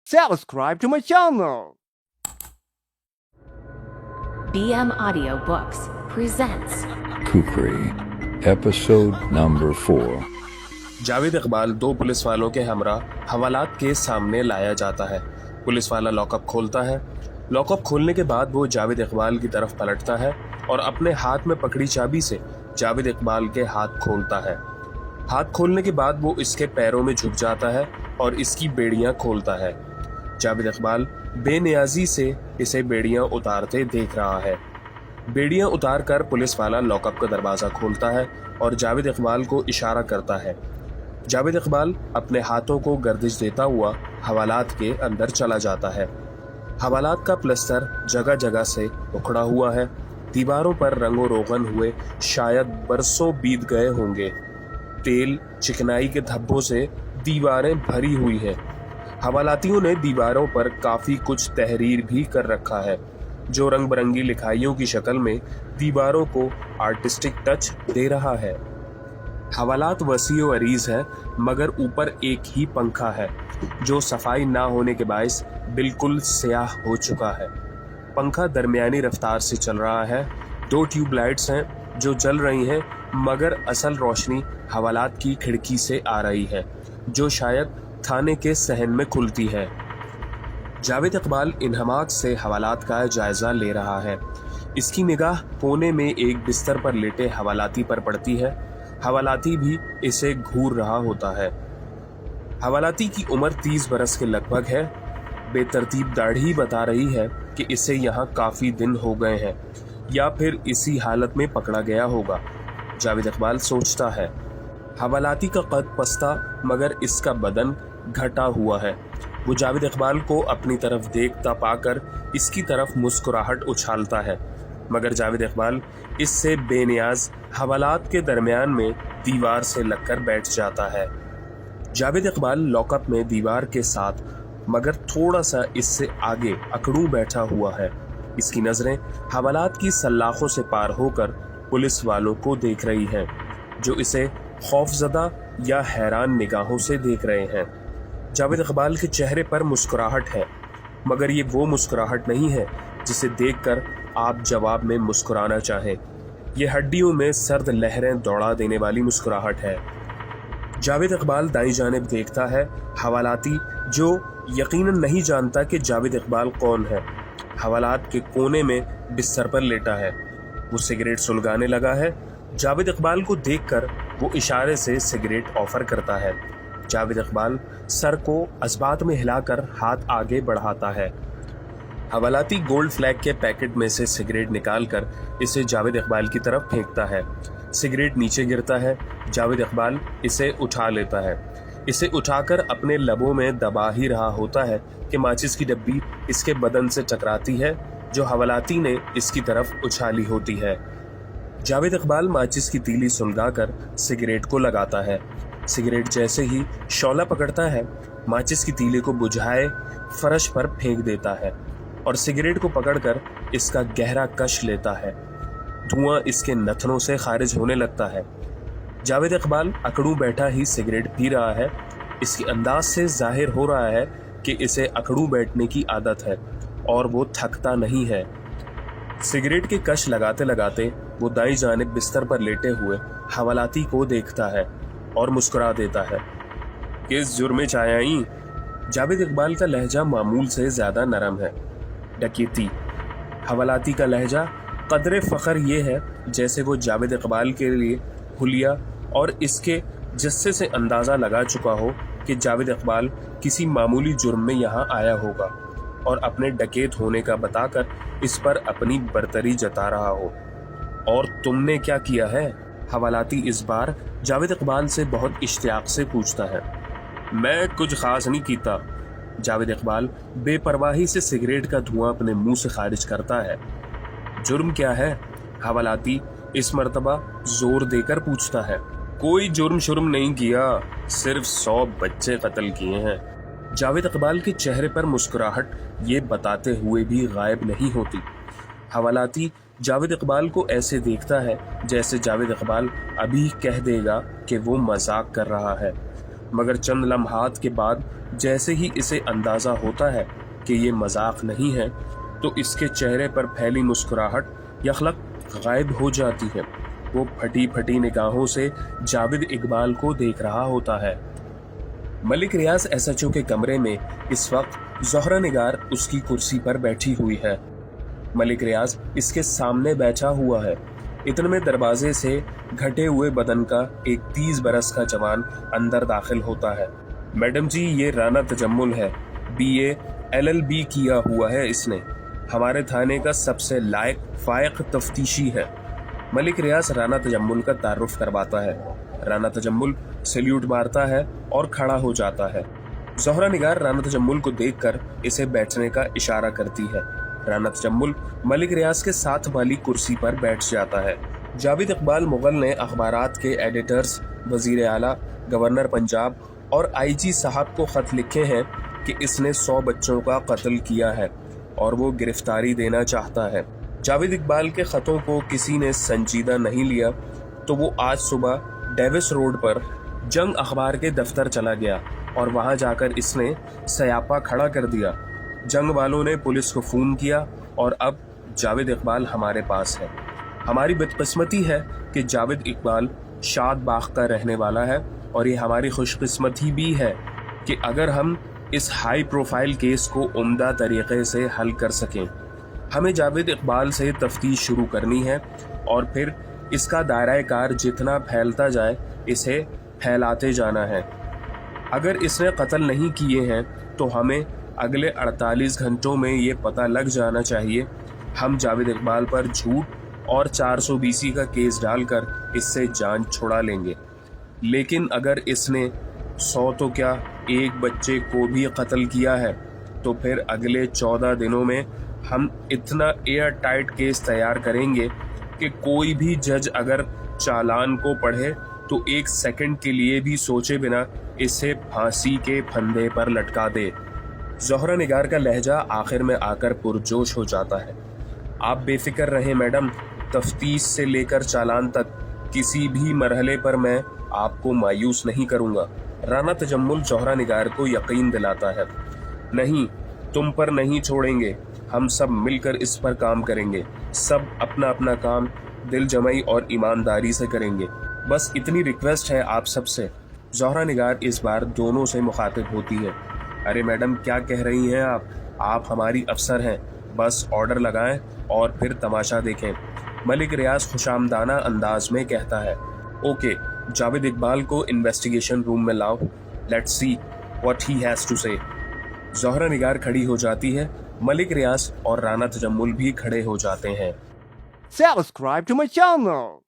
subscribe to my channel. BM Audio Books presents Kukri, episode number 4. Javed Iqbal दो police वालों के हमरा हवालात के सामने लाया जाता है। पुलिस वाला लॉकअप खोलता है। लॉकअप खोलने के बाद वो जावेद इकबाल की तरफ पलटता है और अपने हाथ में पकड़ी चाबी से जावेद इकबाल के हाथ खोलता है। हाथ खोलने के बाद वो इसके पैरों में झुक जाता है और इसकी बेड़ियां खोलता है। जावेद इकबाल बेनियाजी से इसे बेड़ियां उतारते देख रहा है। बेड़ियां उतार कर पुलिस वाला लॉकअप का दरवाज़ा खोलता है और जावेद इकबाल को इशारा करता है। जावेद इकबाल अपने हाथों को गर्दिश देता हुआ हवालात के अंदर चला जाता है। हवालात का प्लस्तर जगह जगह से उखड़ा हुआ है। दीवारों पर रंगो रोगन हुए शायद बरसों बीत गए होंगे। तेल चिकनाई के धब्बों से दीवारें भरी हुई हैं। हवालातियों ने दीवारों पर काफी कुछ तहरीर भी कर रखा है, जो रंग बिरंगी लिखाइयों की शक्ल में दीवारों को आर्टिस्टिक टच दे रहा है। हवालात वसी व अरीज है, मगर ऊपर एक ही पंखा है जो सफाई ना होने के बायस बिल्कुल स्याह हो चुका है। पंखा दरमियानी रफ्तार से चल रहा है। दो ट्यूबलाइट्स हैं जो जल रही हैं, मगर असल रोशनी हवालात की खिड़की से आ रही है, जो शायद थाने के सहन में खुलती है। जावेद इकबाल इन्हमाक से हवालात का जायजा ले रहा है। इसकी निगाह कोने में एक बिस्तर पर लेटे हवालाती पर पड़ती है। हवालाती भी इसे घूर रहा होता है। हवालाती की उम्र 30 बरस के लगभग है। बेतरतीब दाढ़ी बता रही है कि इसे यहाँ काफी दिन हो गए हैं या फिर इसी हालत में पकड़ा गया होगा। जावेद इकबाल सोचता है। हवालाती का कद पस्ता मगर इसका बदन घटा हुआ है। वो जावेद इकबाल को अपनी तरफ देखता पाकर इसकी तरफ मुस्कुराहट उछालता है, मगर जावेद इकबाल इससे बेनियाज हवालात के दरमियान में दीवार से लगकर बैठ जाता है। जावेद इकबाल लॉकअप में दीवार के साथ मगर थोड़ा सा इससे आगे अकड़ू बैठा हुआ है। इसकी नजरें हवालात की सल्लाखों से पार होकर पुलिस वालों को देख रही हैं, जो इसे खौफजदा या हैरान निगाहों से देख रहे हैं। जावेद इकबाल के चेहरे पर मुस्कुराहट है, मगर ये वो मुस्कुराहट नहीं है जिसे देखकर आप जवाब में मुस्कुराना चाहें। ये हड्डियों में सर्द लहरें दौड़ा देने वाली मुस्कुराहट है। जावेद इकबाल दाईं जानिब देखता है। हवालाती जो यकीनन नहीं जानता कि जावेद इकबाल कौन है, हवालात के कोने में बिस्तर पर लेटा है। वो सिगरेट सुलगाने लगा है। जावेद इकबाल को देखकर वो इशारे से सिगरेट ऑफर करता है। जावेद इकबाल सर को असबात में हिलाकर हाथ आगे बढ़ाता है। हवालाती गोल्ड फ्लैग के पैकेट में से सिगरेट निकालकर इसे जावेद इकबाल की तरफ फेंकता है। सिगरेट नीचे गिरता है। जावेद इकबाल इसे उठा लेता है। इसे उठाकर अपने लबों में दबा ही रहा होता है कि माचिस की डब्बी इसके बदन से टकराती है, जो हवालाती ने इसकी तरफ उछाली होती है। जावेद इकबाल माचिस की तीली सुलगाकर सिगरेट को लगाता है। सिगरेट जैसे ही शौला पकड़ता है, माचिस की तीली को बुझाए फर्श पर फेंक देता है और सिगरेट को पकड़कर इसका गहरा कश लेता है। धुआं इसके नथनों से खारिज होने लगता है। जावेद इकबाल अकड़ू बैठा ही सिगरेट पी रहा है। इसके अंदाज से जाहिर हो रहा है कि इसे अकड़ू बैठने की आदत है और वो थकता नहीं है। सिगरेट के कश लगाते लगाते वो दाईं जानिब बिस्तर पर लेटे हुए हवालाती को देखता है और मुस्कुरा देता है। किस जुर्म में चाय आई? जावेद इकबाल का लहजा मामूल से ज्यादा नरम है। डकैती। हवालाती का लहजा कदरे फख्र ये है जैसे वो जावेद इकबाल के लिए हुलिया और इसके जस्से से अंदाजा लगा चुका हो कि जावेद इकबाल किसी मामूली जुर्म में यहाँ आया होगा और अपने डकैत होने का बताकर इस पर अपनी बरतरी जता रहा हो। और तुमने क्या किया है? हवालाती इस बार जावेद इकबाल से बहुत इश्तियाक से पूछता है। मैं कुछ खास नहीं कीता। जावेद इकबाल बेपरवाही से सिगरेट का धुआं अपने मुंह से खारिज करता है। जुर्म क्या है? हवालाती इस मर्तबा जोर देकर पूछता है। कोई जुर्म शुर्म नहीं किया, सिर्फ 100 बच्चे कत्ल किए हैं। जावेद इकबाल के चेहरे पर मुस्कुराहट ये बताते हुए भी गायब नहीं होती। हवालाती जावेद इकबाल को ऐसे देखता है जैसे जावेद इकबाल अभी कह देगा कि वो मजाक कर रहा है। मगर चंद लम्हात के बाद जैसे ही इसे अंदाजा होता है कि ये मजाक नहीं है तो इसके चेहरे पर फैली मुस्कुराहट यखलक गायब हो जाती है। वो फटी फटी निगाहों से जावेद इकबाल को देख रहा होता है। मलिक रियाज एसएचओ के कमरे में इस वक्त ज़ोहरा निगार उसकी कुर्सी पर बैठी हुई है। मलिक रियाज इसके सामने बैठा हुआ है। इतने में दरवाजे से घटे हुए बदन का एक 30 बरस का जवान अंदर दाखिल होता है। मैडम जी, ये राना तजम्मुल है, BA LLB किया हुआ है इसने, हमारे थाने का सबसे लायक फायक तफ्तीशी है। मलिक रियाज राना तजम्मुल का तारुफ करवाता है। राना तजम्मुल सैल्यूट मारता है और खड़ा हो जाता है। ज़ोहरा निगार राना तजम्मुल को देखकर इसे बैठने का इशारा करती है। राना तजम्मुल मलिक रियाज के साथ वाली कुर्सी पर बैठ जाता है। जावेद इकबाल मुगल ने अखबारात के एडिटर्स, वजीर आला, गवर्नर पंजाब और IG साहब को खत लिखे हैं कि इसने 100 बच्चों का कत्ल किया है और वो गिरफ्तारी देना चाहता है। जावेद इकबाल के खतों को किसी ने संजीदा नहीं लिया तो वो आज सुबह डेविस रोड पर जंग अखबार के दफ्तर चला गया और वहां जाकर इसने सयापा खड़ा कर दिया। जंग वालों ने पुलिस को फ़ोन किया और अब जावेद इकबाल हमारे पास है। हमारी बदकिस्मती है कि जावेद इकबाल शाद बाग का रहने वाला है और ये हमारी खुशकिस्मती भी है कि अगर हम इस हाई प्रोफाइल केस को उम्दा तरीके से हल कर सकें। हमें जावेद इकबाल से तफ्तीश शुरू करनी है और फिर इसका दायरा कार जितना फैलता जाए इसे फैलाते जाना है। अगर इसने कत्ल नहीं किए हैं तो हमें अगले 48 घंटों में ये पता लग जाना चाहिए। हम जावेद इकबाल पर झूठ और 420 का केस डालकर इससे जान छुड़ा लेंगे। लेकिन अगर इसने 100 तो क्या एक बच्चे को भी कत्ल किया है तो फिर अगले 14 दिनों में हम इतना एयर टाइट केस तैयार करेंगे कि कोई भी जज अगर चालान को पढ़े तो एक सेकंड के लिए भी सोचे बिना इसे फांसी के फंदे पर लटका दे। ज़ोहरा निगार का लहजा आखिर में आकर पुरजोश हो जाता है। आप बेफिक्र रहें मैडम, तफ्तीश से लेकर चालान तक किसी भी मरहले पर मैं आपको मायूस नहीं करूंगा। राना तजम्मुल ज़ोहरा निगार को यकीन दिलाता है। नहीं, तुम पर नहीं छोड़ेंगे, हम सब मिलकर इस पर काम करेंगे। सब अपना अपना काम दिल जमाई और ईमानदारी से करेंगे। बस इतनी रिक्वेस्ट है आप सबसे। ज़ोहरा निगार इस बार दोनों से मुखातिब होती है। अरे मैडम, क्या कह रही हैं आप हमारी अफसर हैं, बस ऑर्डर लगाएं और फिर तमाशा देखें। मलिक रियाज खुशामदाना अंदाज में कहता है। ओके, जावेद इकबाल को इन्वेस्टिगेशन रूम में लाओ, let's see what he has to say. Zohra निगार खड़ी हो जाती है। मलिक रियाज और राना तजम्मुल भी खड़े हो जाते हैं। Subscribe to my channel.